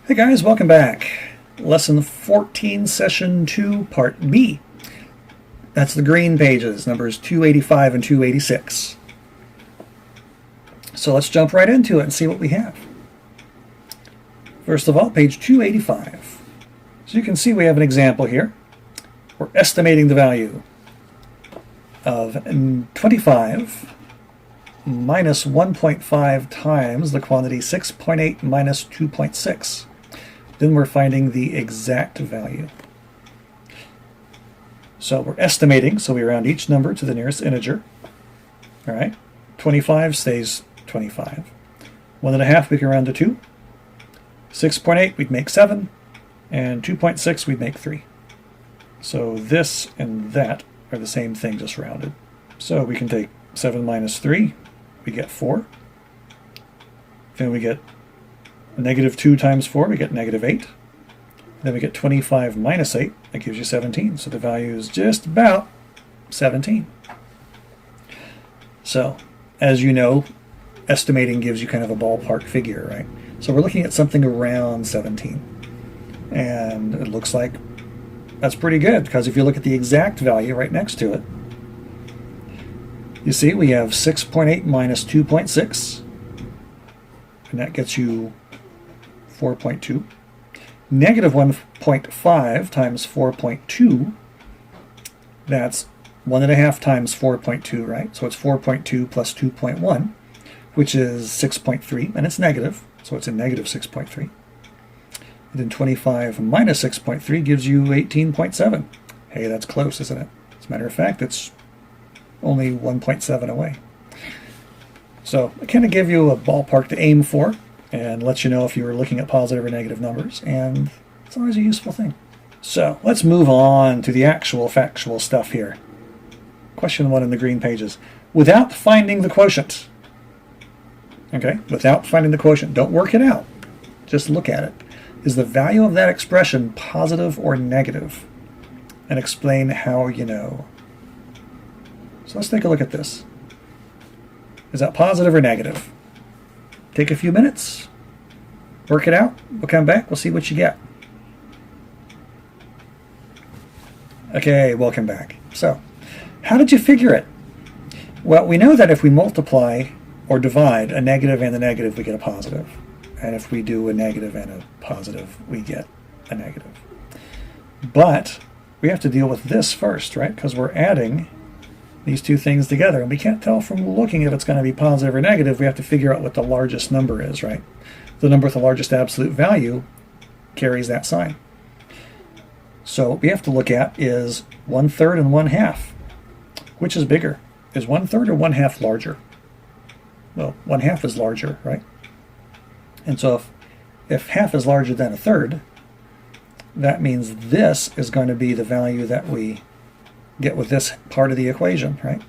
Hey guys, welcome back. Lesson 14, Session 2, Part B. That's the green pages, numbers 285 and 286. So let's jump right into it and see what we have. First of all, page 285. So you can see we have an example here. We're estimating the value of 25 minus 1.5 times the quantity 6.8 minus 2.6. Then we're finding the exact value. So we're estimating, so we round each number to the nearest integer. All right, 25 stays 25. 1.5 we can round to 2. 6.8 we'd make 7. And 2.6 we'd make 3. So this and that are the same thing, just rounded. So we can take 7 minus 3, we get 4. Then we get negative 2 times 4, we get negative 8. Then we get 25 minus 8, that gives you 17. So the value is just about 17. So, as you know, estimating gives you kind of a ballpark figure, right? So we're looking at something around 17. And it looks like that's pretty good, because if you look at the exact value right next to it, you see we have 6.8 minus 2.6, and that gets you 4.2. Negative 1.5 times 4.2, that's 1.5 times 4.2, right? So it's 4.2 plus 2.1, which is 6.3, and it's negative, so it's a negative 6.3. And then 25 minus 6.3 gives you 18.7. Hey, that's close, isn't it? As a matter of fact, it's only 1.7 away. So I kind of give you a ballpark to aim for, and let you know if you were looking at positive or negative numbers, and it's always a useful thing. So let's move on to the actual factual stuff here. Question 1 in the green pages. Without finding the quotient, okay, without finding the quotient, don't work it out, just look at it. Is the value of that expression positive or negative? And explain how you know. So let's take a look at this. Is that positive or negative? Take a few minutes, work it out, we'll come back, we'll see what you get. Okay, welcome back. So, how did you figure it? Well, we know that if we multiply or divide a negative and a negative, we get a positive. And if we do a negative and a positive, we get a negative. But we have to deal with this first, right? Because we're adding these two things together, and we can't tell from looking if it's going to be positive or negative. We have to figure out what the largest number is, right? The number with the largest absolute value carries that sign. So what we have to look at is 1/3 and 1/2. Which is bigger? Is 1/3 or 1/2 larger? Well, 1/2 is larger, right? And so if half is larger than a third, that means this is going to be the value that we get with this part of the equation, right?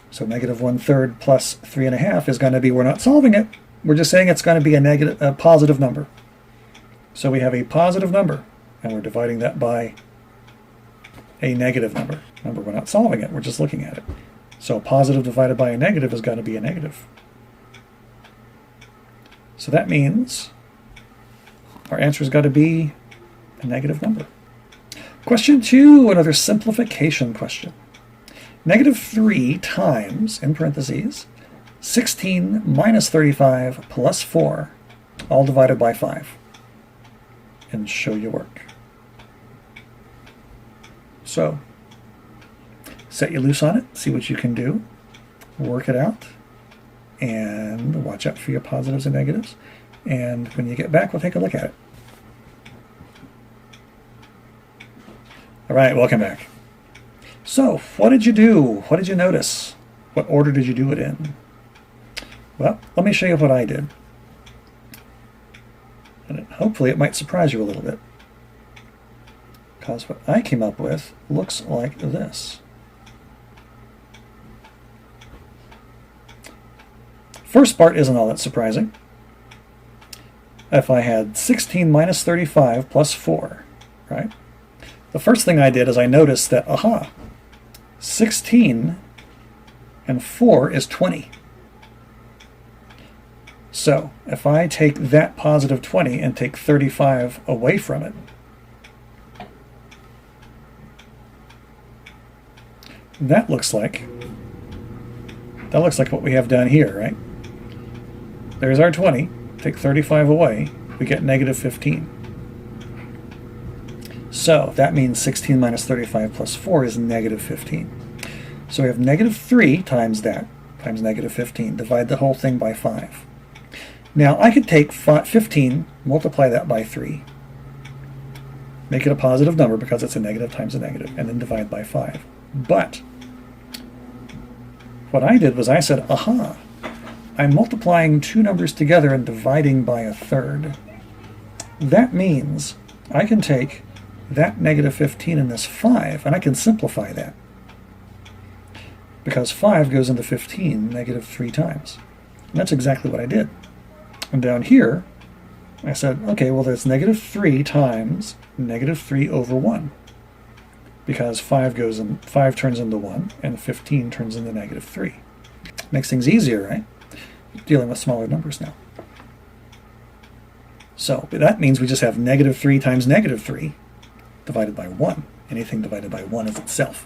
So negative 1/3 plus 3.5 is going to be, we're not solving it, we're just saying it's going to be a positive number. So we have a positive number, and we're dividing that by a negative number. Remember, we're not solving it, we're just looking at it. So positive divided by a negative is going to be a negative. So that means our answer's got to be a negative number. Question 2, another simplification question. Negative 3 times, in parentheses, 16 minus 35 plus 4, all divided by 5. And show your work. So, set you loose on it, see what you can do, work it out, and watch out for your positives and negatives. And when you get back, we'll take a look at it. All right, welcome back. So, what did you do? What did you notice? What order did you do it in? Well, let me show you what I did. And hopefully it might surprise you a little bit, because what I came up with looks like this. First part isn't all that surprising. If I had 16 minus 35 plus 4, right? The first thing I did is I noticed that, 16 and 4 is 20. So if I take that positive 20 and take 35 away from it, that looks like what we have down here, right? There's our 20, take 35 away, we get negative 15. So that means 16 minus 35 plus 4 is negative 15. So we have negative 3 times that, times negative 15. Divide the whole thing by 5. Now I could take 15, multiply that by 3, make it a positive number because it's a negative times a negative, and then divide by 5. But what I did was I said, aha, I'm multiplying two numbers together and dividing by a third. That means I can take that negative 15 and this 5, and I can simplify that. Because 5 goes into 15 negative 3 times. And that's exactly what I did. And down here, I said, okay, well, that's negative 3 times negative 3 over 1. Because 5 turns into 1, and 15 turns into negative 3. Makes things easier, right? Dealing with smaller numbers now. So that means we just have negative 3 times negative 3 divided by 1. Anything divided by 1 is itself.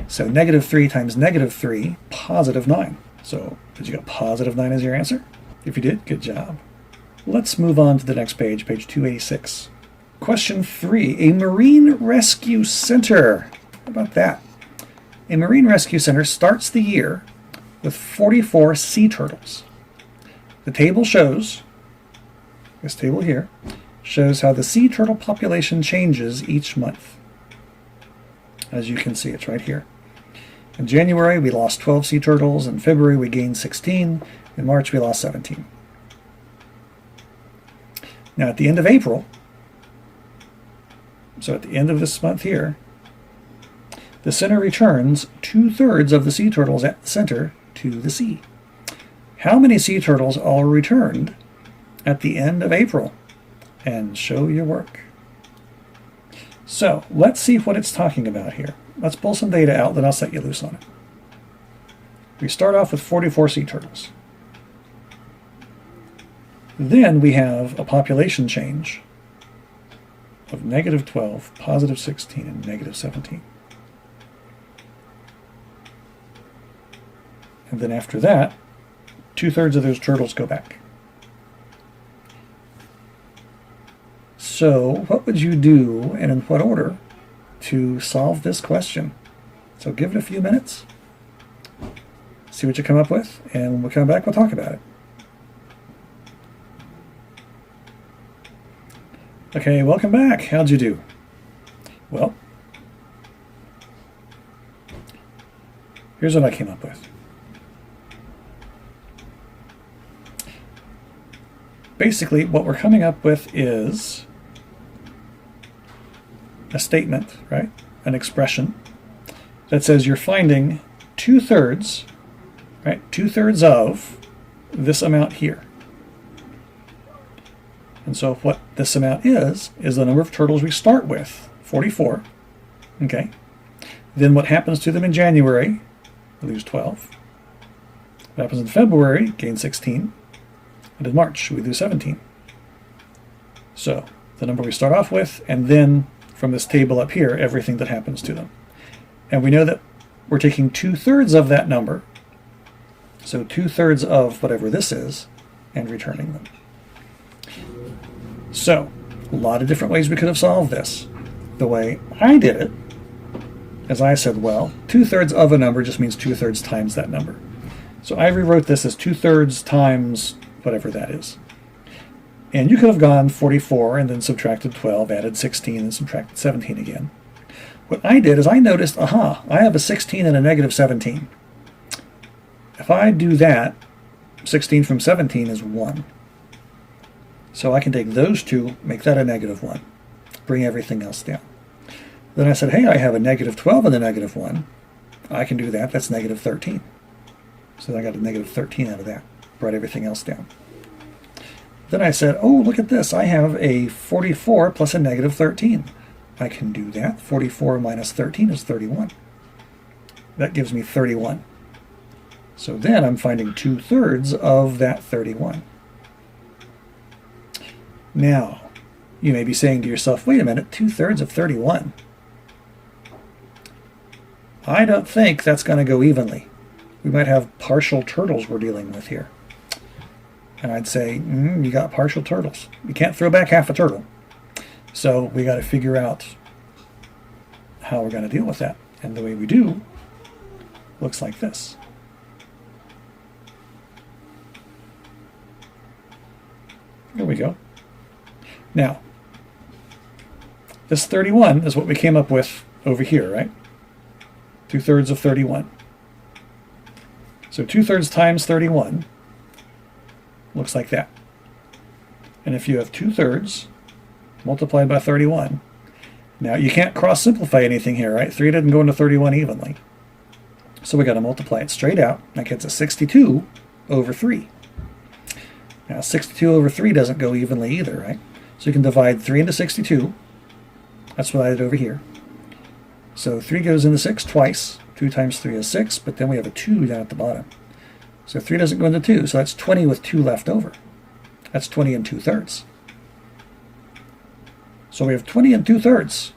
So negative 3 times negative 3, positive 9. So did you get positive 9 as your answer? If you did, good job. Let's move on to the next page, page 286. Question 3, a marine rescue center. How about that? A marine rescue center starts the year with 44 sea turtles. The table shows, this table here, shows how the sea turtle population changes each month. As you can see, it's right here. In January, we lost 12 sea turtles. In February, we gained 16. In March, we lost 17. Now, at the end of April, so at the end of this month here, the center returns 2/3 of the sea turtles at the center to the sea. How many sea turtles are returned at the end of April? And show your work. So let's see what it's talking about here. Let's pull some data out, then I'll set you loose on it. We start off with 44 sea turtles. Then we have a population change of negative 12, positive 16, and negative 17. And then after that, 2/3 of those turtles go back. So what would you do, and in what order, to solve this question? So give it a few minutes, see what you come up with, and when we come back, we'll talk about it. Okay, welcome back. How'd you do? Well, here's what I came up with. Basically, what we're coming up with is a statement, right? An expression that says you're finding 2/3, right? 2/3 of this amount here. And so what this amount is the number of turtles we start with, 44, okay? Then what happens to them in January? We lose 12. What happens in February? Gain 16. And in March, we lose 17. So the number we start off with, and then from this table up here, everything that happens to them. And we know that we're taking 2/3 of that number, so 2/3 of whatever this is, and returning them. So, a lot of different ways we could have solved this. The way I did it, as I said, well, 2/3 of a number just means 2/3 times that number. So I rewrote this as 2/3 times whatever that is. And you could have gone 44 and then subtracted 12, added 16, and subtracted 17 again. What I did is I noticed, aha, I have a 16 and a negative 17. If I do that, 16 from 17 is 1. So I can take those two, make that a negative 1, bring everything else down. Then I said, hey, I have a negative 12 and a negative 1. I can do that. That's negative 13. So I got a negative 13 out of that. Brought everything else down. Then I said, oh, look at this. I have a 44 plus a negative 13. I can do that. 44 minus 13 is 31. That gives me 31. So then I'm finding 2/3 of that 31. Now, you may be saying to yourself, wait a minute, 2/3 of 31. I don't think that's going to go evenly. We might have partial turtles we're dealing with here. And I'd say, you got partial turtles. You can't throw back half a turtle. So we got to figure out how we're going to deal with that. And the way we do looks like this. There we go. Now, this 31 is what we came up with over here, right? 2/3 of 31. So 2/3 times 31 looks like that. And if you have 2/3 multiplied by 31, now you can't cross simplify anything here, right? 3 doesn't go into 31 evenly. So we got to multiply it straight out. That gets us 62 over 3. Now 62 over 3 doesn't go evenly either, right? So you can divide 3 into 62. That's what I did over here. So 3 goes into 6 twice. 2 times 3 is 6, but then we have a 2 down at the bottom. So 3 doesn't go into 2, so that's 20 with 2 left over. That's 20 and 2/3. So we have 20 and 2/3.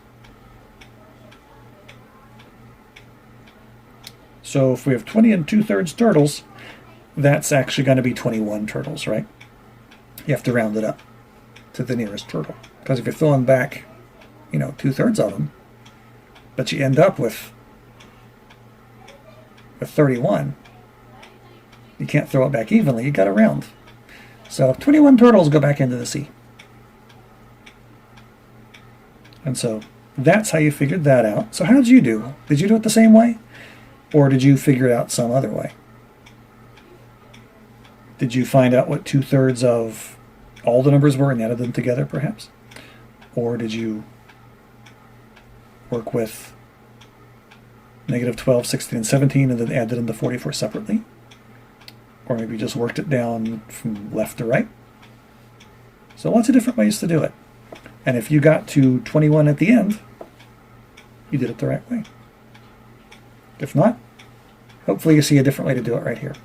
So if we have 20 and 2/3 turtles, that's actually going to be 21 turtles, right? You have to round it up to the nearest turtle. Because if you're filling back, 2/3 of them, but you end up with 31, you can't throw it back evenly, you got to round. So 21 turtles go back into the sea. And so that's how you figured that out. So how did you do? Did you do it the same way? Or did you figure it out some other way? Did you find out what 2/3 of all the numbers were and added them together, perhaps? Or did you work with -12, 16, and 17 and then added them to 44 separately? Or maybe you just worked it down from left to right? So lots of different ways to do it. And if you got to 21 at the end, you did it the right way. If not, hopefully you see a different way to do it right here.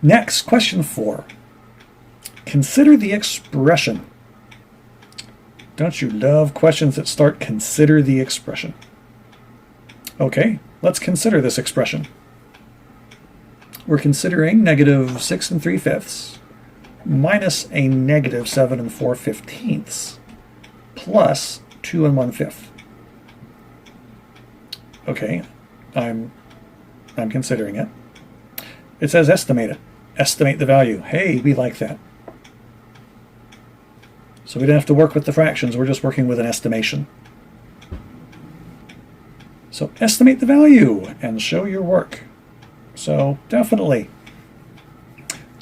Next, question 4. Consider the expression. Don't you love questions that start consider the expression? Okay, let's consider this expression. We're considering -6 3/5 minus a -7 4/15 plus 2 1/5. Okay, I'm considering it. It says estimate it. Estimate the value. Hey, we like that. So we don't have to work with the fractions, we're just working with an estimation. So estimate the value and show your work. So definitely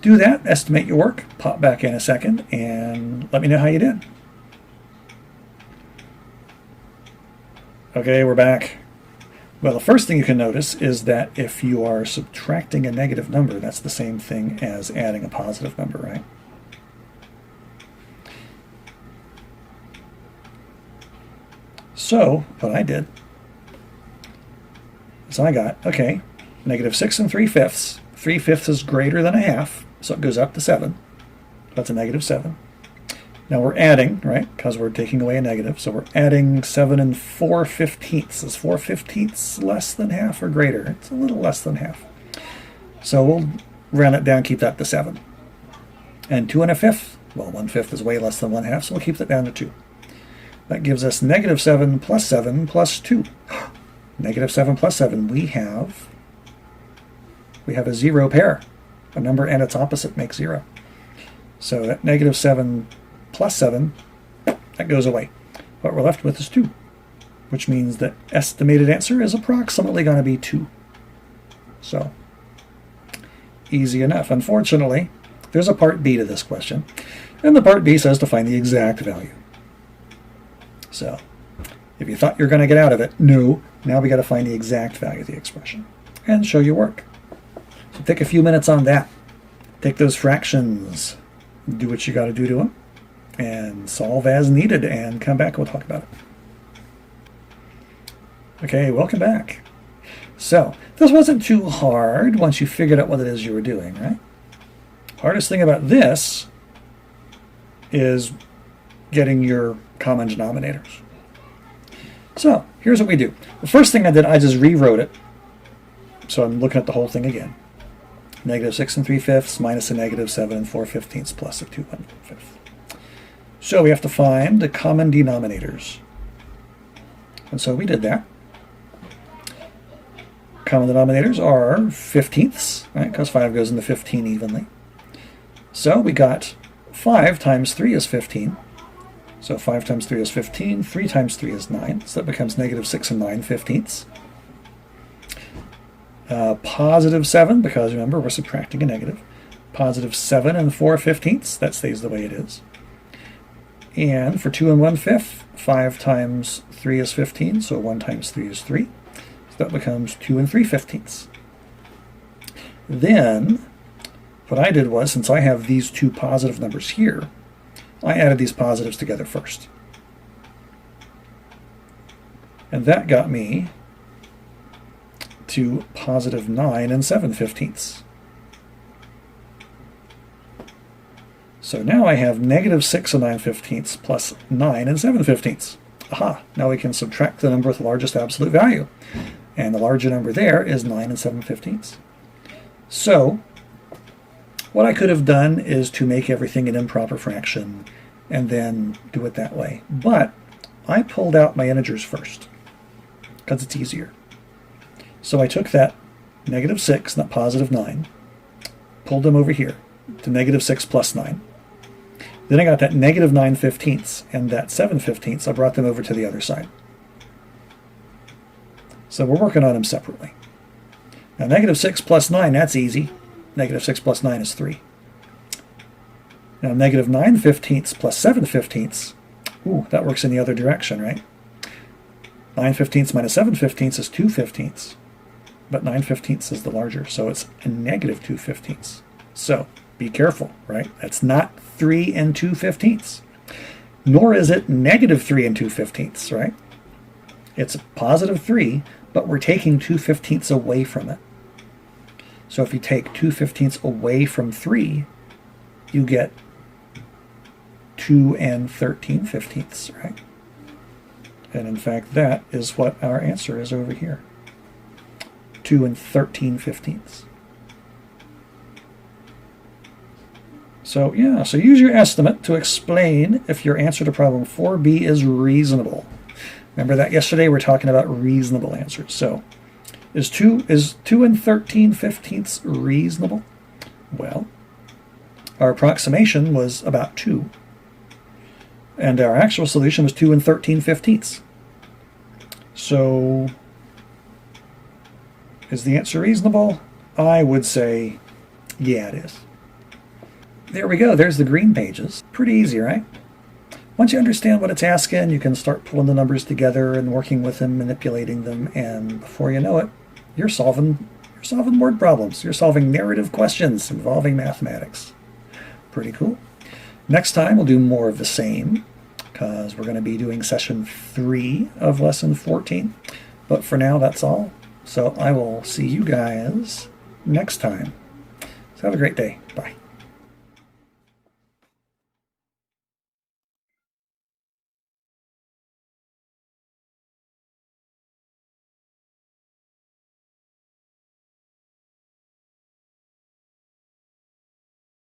do that, estimate your work, pop back in a second, and let me know how you did. Okay, we're back. Well, the first thing you can notice is that if you are subtracting a negative number, that's the same thing as adding a positive number, right? So, what I did is I got, okay, -6 3/5. 3/5 is greater than a half, so it goes up to 7. That's a -7. Now we're adding, right, because we're taking away a negative, so we're adding 7 4/15. Is 4/15 less than half or greater? It's a little less than half. So we'll round it down, keep that to 7. And 2 1/5, well, 1/5 is way less than 1/2, so we'll keep that down to 2. That gives us -7 plus 2. -7 plus 7, we have a 0 pair. A number and its opposite makes 0. So that -7 plus 7, that goes away. What we're left with is 2, which means the estimated answer is approximately going to be 2. So, easy enough. Unfortunately, there's a part B to this question, and the part B says to find the exact value. So, if you thought you're going to get out of it, no. Now we got to find the exact value of the expression and show your work. So take a few minutes on that. Take those fractions, do what you got to do to them, and solve as needed, and come back and we'll talk about it. Okay, welcome back. So, this wasn't too hard once you figured out what it is you were doing, right? Hardest thing about this is getting your common denominators. So here's what we do. The first thing I did, I just rewrote it. So I'm looking at the whole thing again. Negative 6 3/5 minus a negative 7 4/15 plus a 2 1/5. So we have to find the common denominators. And so we did that. Common denominators are 15ths, right? Because 5 goes into 15 evenly. So we got 5 times 3 is 15. So 5 times 3 is 15. 3 times 3 is 9. So that becomes negative 6 and 9/15. Positive 7, because remember, we're subtracting a negative. Positive 7 and 4/15. That stays the way it is. And for 2 1/5, 5 times 3 is 15. So 1 times 3 is 3. That becomes 2 3/15. Then, what I did was, since I have these two positive numbers here, I added these positives together first. And that got me to positive 9 7/15. So now I have negative 6 9/15 plus 9 7/15. Aha! Now we can subtract the number with the largest absolute value. And the larger number there is 9 7/15. So what I could have done is to make everything an improper fraction and then do it that way. But I pulled out my integers first because it's easier. So I took that negative 6 and that positive 9, pulled them over here to negative 6 plus 9. Then I got that negative 9/15 and that 7/15. I brought them over to the other side. So we're working on them separately. Now negative 6 plus 9, that's easy. Negative 6 plus 9 is 3. Now negative 9/15 plus 7/15, ooh, that works in the other direction, right? 9/15 minus 7/15 is 2/15. But 9/15 is the larger, so it's a negative 2/15. So be careful, right? That's not 3 2/15. Nor is it negative 3 2/15, right? It's a positive 3, but we're taking 2/15 away from it. So if you take 2/15 away from 3, you get 2 13/15, right? And in fact, that is what our answer is over here. 2 13/15. So yeah, so use your estimate to explain if your answer to problem 4b is reasonable. Remember that yesterday we're talking about reasonable answers. So is 2 13/15 reasonable? Well, our approximation was about 2. And our actual solution was 2 13/15. So is the answer reasonable? I would say, yeah, it is. There we go. There's the green pages. Pretty easy, right? Once you understand what it's asking, you can start pulling the numbers together and working with them, manipulating them, and before you know it, you're solving word problems. You're solving narrative questions involving mathematics. Pretty cool. Next time we'll do more of the same, because we're going to be doing session 3 of lesson 14. But for now, that's all. So I will see you guys next time. So have a great day. Bye.